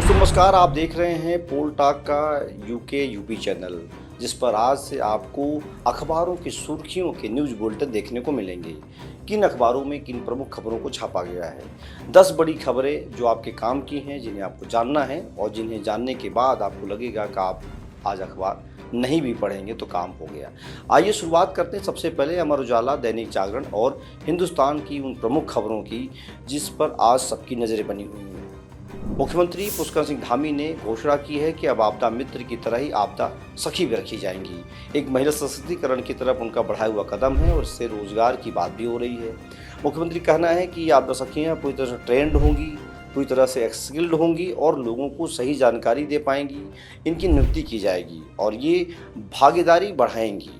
दोस्तों नमस्कार, आप देख रहे हैं पोल टॉक का यूके यूपी चैनल, जिस पर आज से आपको अखबारों की सुर्खियों के न्यूज़ बुलेटिन देखने को मिलेंगे। किन अखबारों में किन प्रमुख खबरों को छापा गया है, 10 बड़ी खबरें जो आपके काम की हैं, जिन्हें आपको जानना है और जिन्हें जानने के बाद आपको लगेगा कि आप आज अखबार नहीं भी पढ़ेंगे तो काम हो गया। आइए शुरुआत करते हैं सबसे पहले अमर उजाला, दैनिक जागरण और हिंदुस्तान की उन प्रमुख खबरों की जिस पर आज सबकी नज़रें बनी हुई हैं। मुख्यमंत्री पुष्कर सिंह धामी ने घोषणा की है कि अब आपदा मित्र की तरह ही आपदा सखी भी रखी जाएंगी। एक महिला सशक्तिकरण की तरफ उनका बढ़ाया हुआ कदम है और इससे रोजगार की बात भी हो रही है। मुख्यमंत्री कहना है कि ये आपदा सखियाँ पूरी तरह से ट्रेंड होंगी, पूरी तरह से स्किल्ड होंगी और लोगों को सही जानकारी दे पाएंगी। इनकी नियुक्ति की जाएगी और ये भागीदारी बढ़ाएंगी।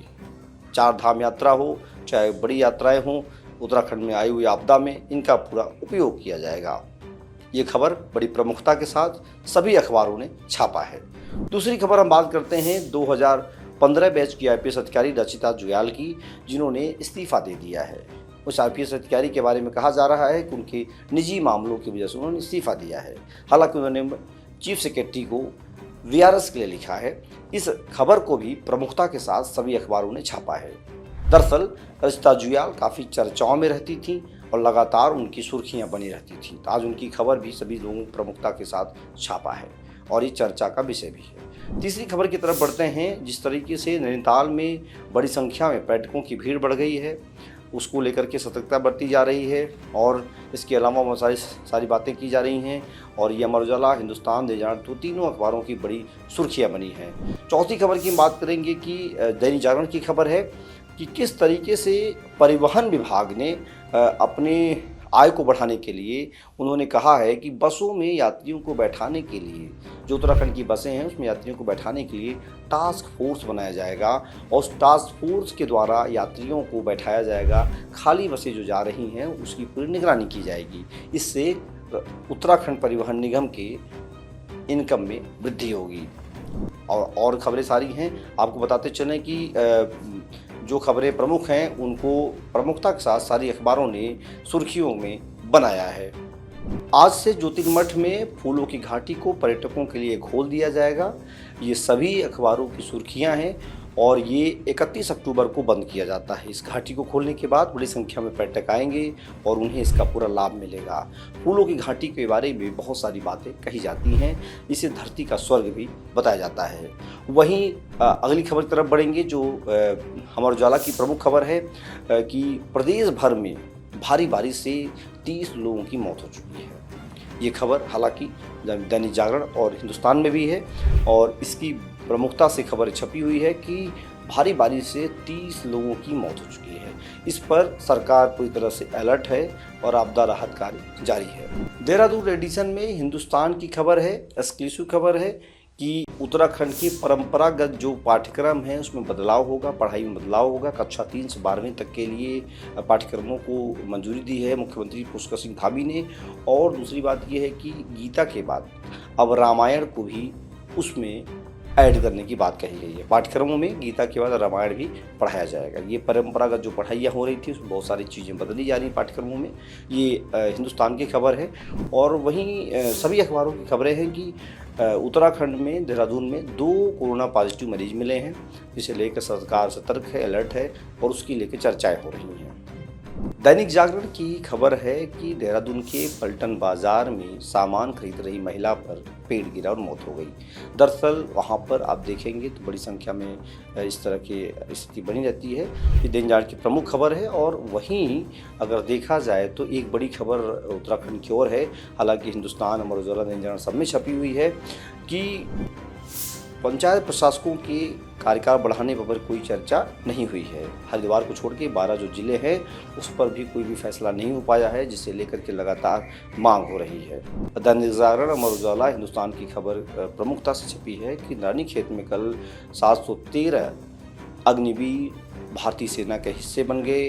4 धाम यात्रा हो चाहे बड़ी यात्राएं हों, उत्तराखंड में आई हुई आपदा में इनका पूरा उपयोग किया जाएगा। ये खबर बड़ी प्रमुखता के साथ सभी अखबारों ने छापा है। दूसरी खबर हम बात करते हैं 2015 बैच की आईपीएस अधिकारी रचिता जुयाल की, जिन्होंने इस्तीफा दे दिया है। उस आईपीएस अधिकारी के बारे में कहा जा रहा है कि उनके निजी मामलों की वजह से उन्होंने इस्तीफा दिया है। हालांकि उन्होंने चीफ सेक्रेटरी को वीआरएस के लिए लिखा है। इस खबर को भी प्रमुखता के साथ सभी अखबारों ने छापा है। दरअसल रचिता जुयाल काफ़ी चर्चाओं में रहती थी और लगातार उनकी सुर्खियां बनी रहती थी। तो आज उनकी खबर भी सभी लोगों को प्रमुखता के साथ छापा है और ये चर्चा का विषय भी है। तीसरी खबर की तरफ बढ़ते हैं। जिस तरीके से नैनीताल में बड़ी संख्या में पर्यटकों की भीड़ बढ़ गई है, उसको लेकर के सतर्कता बरती जा रही है और इसके अलावा बहुत सारी बातें की जा रही हैं और ये अमर उजाला, हिंदुस्तान, दैनिक जागरण तो तीनों अखबारों की बड़ी सुर्खियाँ बनी हैं। चौथी खबर की बात करेंगे कि दैनिक जागरण की खबर है कि किस तरीके से परिवहन विभाग ने अपने आय को बढ़ाने के लिए उन्होंने कहा है कि बसों में यात्रियों को बैठाने के लिए, जो उत्तराखंड की बसें हैं उसमें यात्रियों को बैठाने के लिए टास्क फोर्स बनाया जाएगा और उस टास्क फोर्स के द्वारा यात्रियों को बैठाया जाएगा। खाली बसें जो जा रही हैं उसकी पूरी निगरानी की जाएगी। इससे उत्तराखंड परिवहन निगम के इनकम में वृद्धि होगी। और खबरें सारी हैं, आपको बताते चलें कि जो खबरें प्रमुख हैं उनको प्रमुखता के साथ सारी अखबारों ने सुर्खियों में बनाया है। आज से ज्योतिर्मठ में फूलों की घाटी को पर्यटकों के लिए खोल दिया जाएगा। ये सभी अखबारों की सुर्खियां हैं और ये 31 अक्टूबर को बंद किया जाता है। इस घाटी को खोलने के बाद बड़ी संख्या में पर्यटक आएंगे और उन्हें इसका पूरा लाभ मिलेगा। फूलों की घाटी के बारे में बहुत सारी बातें कही जाती हैं, इसे धरती का स्वर्ग भी बताया जाता है। वहीं अगली खबर की तरफ बढ़ेंगे जो अमर उजाला की प्रमुख खबर है कि प्रदेश भर में भारी बारिश से 30 लोगों की मौत हो चुकी है। ये खबर हालांकि दैनिक जागरण और हिंदुस्तान में भी है और इसकी प्रमुखता से खबर छपी हुई है कि भारी बारिश से 30 लोगों की मौत हो चुकी है। इस पर सरकार पूरी तरह से अलर्ट है और आपदा राहत कार्य जारी है। देहरादून एडिशन में हिंदुस्तान की खबर है, एक्सक्लूसिव खबर है कि उत्तराखंड की परंपरागत जो पाठ्यक्रम है उसमें बदलाव होगा, पढ़ाई में बदलाव होगा। कक्षा 3 से 12वीं तक के लिए पाठ्यक्रमों को मंजूरी दी है मुख्यमंत्री पुष्कर सिंह धामी ने। और दूसरी बात यह है कि गीता के बाद अब रामायण को भी उसमें ऐड करने की बात कही गई है। पाठ्यक्रमों में गीता के बाद रामायण भी पढ़ाया जाएगा। ये परंपरागत जो पढ़ाइयाँ हो रही थी उसमें बहुत सारी चीज़ें बदली जा रही पाठ्यक्रमों में। ये हिंदुस्तान की खबर है। और वहीं सभी अखबारों की खबरें हैं कि उत्तराखंड में देहरादून में 2 कोरोना पॉजिटिव मरीज मिले हैं, जिसे लेकर सरकार सतर्क है, अलर्ट है और उसकी लेकर चर्चाएँ हो रही हैं। दैनिक जागरण की खबर है कि देहरादून के पलटन बाजार में सामान खरीद रही महिला पर पेड़ गिरा और मौत हो गई। दरअसल वहां पर आप देखेंगे तो बड़ी संख्या में इस तरह की स्थिति बनी रहती है। ये दैनिक जागरण की प्रमुख खबर है। और वहीं अगर देखा जाए तो एक बड़ी खबर उत्तराखंड की ओर है। हालांकि हिंदुस्तान, अमर उजाला, दैनिक जागरण सब में छपी हुई है कि पंचायत प्रशासकों के कार्यकाल बढ़ाने पर कोई चर्चा नहीं हुई है। हरिद्वार को छोड़ के 12 जो जिले हैं उस पर भी कोई भी फैसला नहीं हो पाया है, जिसे लेकर के लगातार मांग हो रही है। दैनिक जागरण, अमर उजाला, हिंदुस्तान की खबर प्रमुखता से छपी है कि रानीखेत में कल 713 अग्निवीर भारतीय सेना के हिस्से बन गए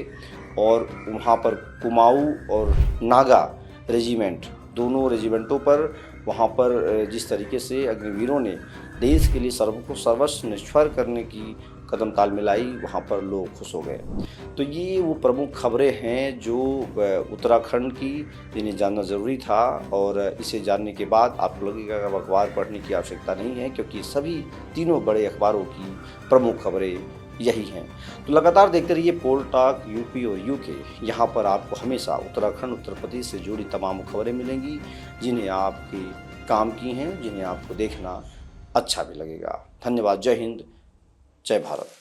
और वहाँ पर कुमाऊँ और नागा रेजिमेंट, दोनों रेजिमेंटों पर वहाँ पर जिस तरीके से अग्निवीरों ने देश के लिए सर्वस्व निछावर करने की कदम ताल मिलाई, वहाँ पर लोग खुश हो गए। तो ये वो प्रमुख खबरें हैं जो उत्तराखंड की, जिन्हें जानना ज़रूरी था, और इसे जानने के बाद आपको लगेगा कि अब अखबार पढ़ने की आवश्यकता नहीं है, क्योंकि सभी तीनों बड़े अखबारों की प्रमुख खबरें यही हैं। तो लगातार देखते रहिए पोल टॉक यूपी और यूके। यहाँ पर आपको हमेशा उत्तराखंड, उत्तर प्रदेश से जुड़ी तमाम खबरें मिलेंगी, जिन्हें आपके काम की हैं, जिन्हें आपको देखना अच्छा भी लगेगा। धन्यवाद। जय हिंद, जय भारत।